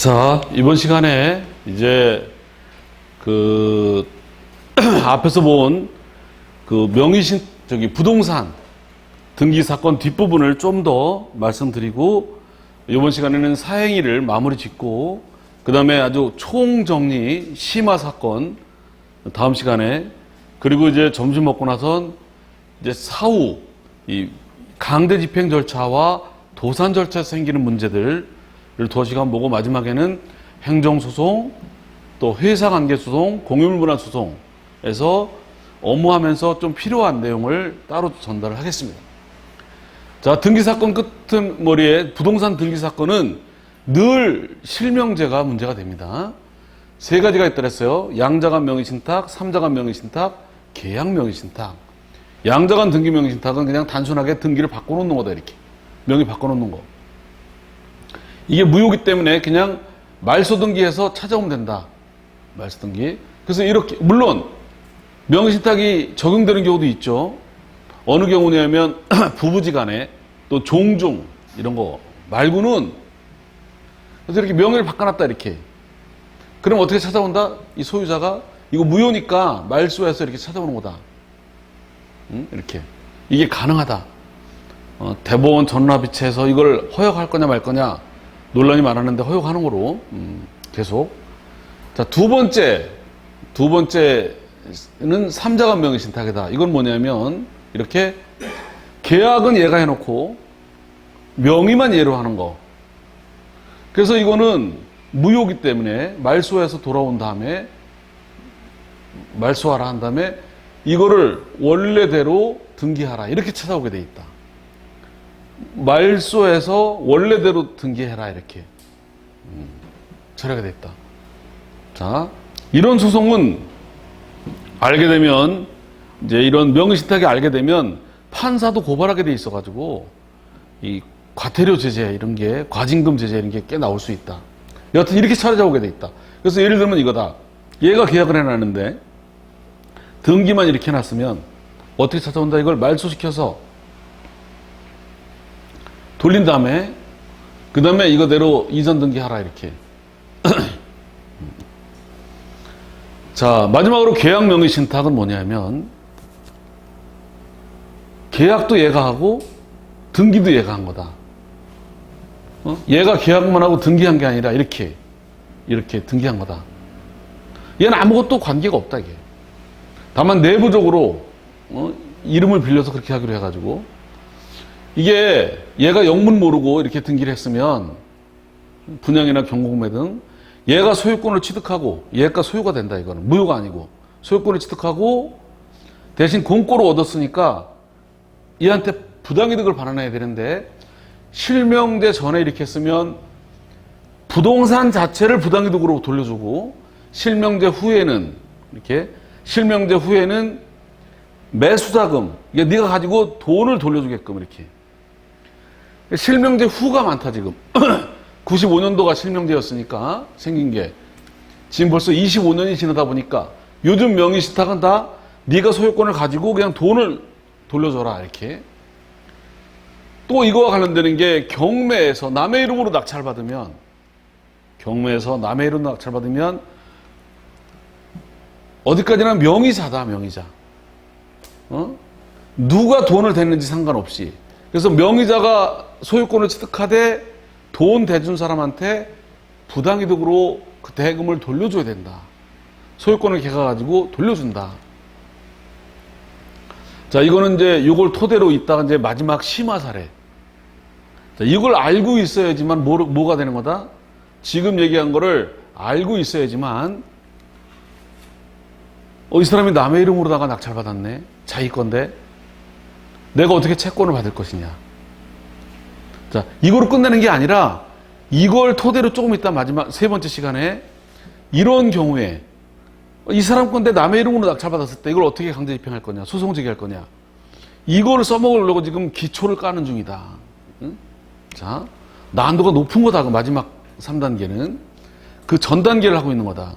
자, 이번 시간에 이제 앞에서 본 부동산 등기 사건 뒷부분을 좀 더 말씀드리고, 이번 시간에는 사행위를 마무리 짓고, 그 다음에 아주 총정리 심화 사건 다음 시간에, 그리고 이제 점심 먹고 나선 이제 사후 이 강제 집행 절차와 도산 절차에서 생기는 문제들을 두어 시간 보고, 마지막에는 행정소송, 또 회사관계소송, 공유물분할소송에서 업무하면서 좀 필요한 내용을 따로 전달을 하겠습니다. 자, 등기사건 끝머리에 부동산 등기사건은 늘 실명제가 문제가 됩니다. 세 가지가 있다 그랬어요. 양자간 명의신탁, 삼자간 명의신탁, 계약 명의신탁. 양자간 등기 명의신탁은 그냥 단순하게 등기를 바꿔놓는 거다, 이렇게. 명의 바꿔놓는 거. 이게 무효기 때문에 그냥 말소등기해서 찾아오면 된다. 말소등기. 그래서 이렇게, 물론 명의신탁이 적용되는 경우도 있죠. 어느 경우냐면 부부지간에 또 종중 이런 거 말고는, 그래서 이렇게 명의를 바꿔놨다, 이렇게. 그럼 어떻게 찾아온다? 이 소유자가 이거 무효니까 말소해서 이렇게 찾아오는 거다. 이렇게. 이게 가능하다. 대법원 전납이체에서 이걸 허용할 거냐 말 거냐 논란이 많았는데 허용하는 거로 계속. 자, 두 번째는 삼자간 명의신탁이다. 이건 뭐냐면 이렇게 계약은 얘가 해놓고 명의만 얘로 하는 거. 그래서 이거는 무효기 때문에 말소해서 돌아온 다음에, 말소하라 한 다음에 이거를 원래대로 등기하라, 이렇게 찾아오게 돼 있다. 말소해서 원래대로 등기해라, 이렇게 처리하게 돼 있다. 자, 이런 소송은 알게 되면, 이제 이런 명의신탁이 알게 되면 판사도 고발하게 돼 있어가지고 이 과태료 제재 이런 게, 과징금 제재 이런 게 꽤 나올 수 있다. 여하튼 이렇게 찾아오게 돼 있다. 그래서 예를 들면 이거다. 얘가 계약을 해놨는데 등기만 이렇게 해놨으면 어떻게 찾아온다? 이걸 말소시켜서 돌린 다음에, 그 다음에 이거대로 이전 등기하라, 이렇게. 자, 마지막으로 계약 명의신탁은 뭐냐면, 계약도 얘가 하고 등기도 얘가 한 거다. 얘가 계약만 하고 등기한 게 아니라 이렇게 등기한 거다. 얘는 아무것도 관계가 없다, 이게. 다만 내부적으로 이름을 빌려서 그렇게 하기로 해가지고, 이게 얘가 영문 모르고 이렇게 등기를 했으면 분양이나 경공매 등 얘가 소유권을 취득하고, 얘가 소유가 된다, 이거는 무효가 아니고 소유권을 취득하고 대신 공고로 얻었으니까 얘한테 부당이득을 반환해야 되는데, 실명제 전에 이렇게 했으면 부동산 자체를 부당이득으로 돌려주고, 실명제 후에는 매수자금, 이게 네가 가지고 돈을 돌려주게끔, 이렇게. 실명제 후가 많다, 지금. 95년도가 실명제였으니까 생긴 게 지금 벌써 25년이 지나다 보니까 요즘 명의신탁은 다 네가 소유권을 가지고 그냥 돈을 돌려줘라, 이렇게. 또 이거와 관련되는 게, 경매에서 남의 이름으로 낙찰받으면 어디까지나 명의자다, 명의자. 누가 돈을 댔는지 상관없이. 그래서 명의자가 소유권을 취득하되 돈 대준 사람한테 부당이득으로 그 대금을 돌려줘야 된다. 소유권을 걔가 가지고 돌려준다. 자, 이거는 이제 이걸 토대로 있다가 이제 마지막 심화 사례. 자, 이걸 알고 있어야지만 뭐가 되는 거다? 지금 얘기한 거를 알고 있어야지만, 이 사람이 남의 이름으로다가 낙찰받았네. 자기 건데 내가 어떻게 채권을 받을 것이냐. 자, 이거로 끝내는 게 아니라 이걸 토대로 조금 이따 마지막 세 번째 시간에, 이런 경우에 이 사람 건데 남의 이름으로 낙찰받았을 때 이걸 어떻게 강제 집행할 거냐, 소송 제기할 거냐, 이거를 써먹으려고 지금 기초를 까는 중이다. 응? 자, 난도가 높은 거다. 그 마지막 3단계는 그 전 단계를 하고 있는 거다.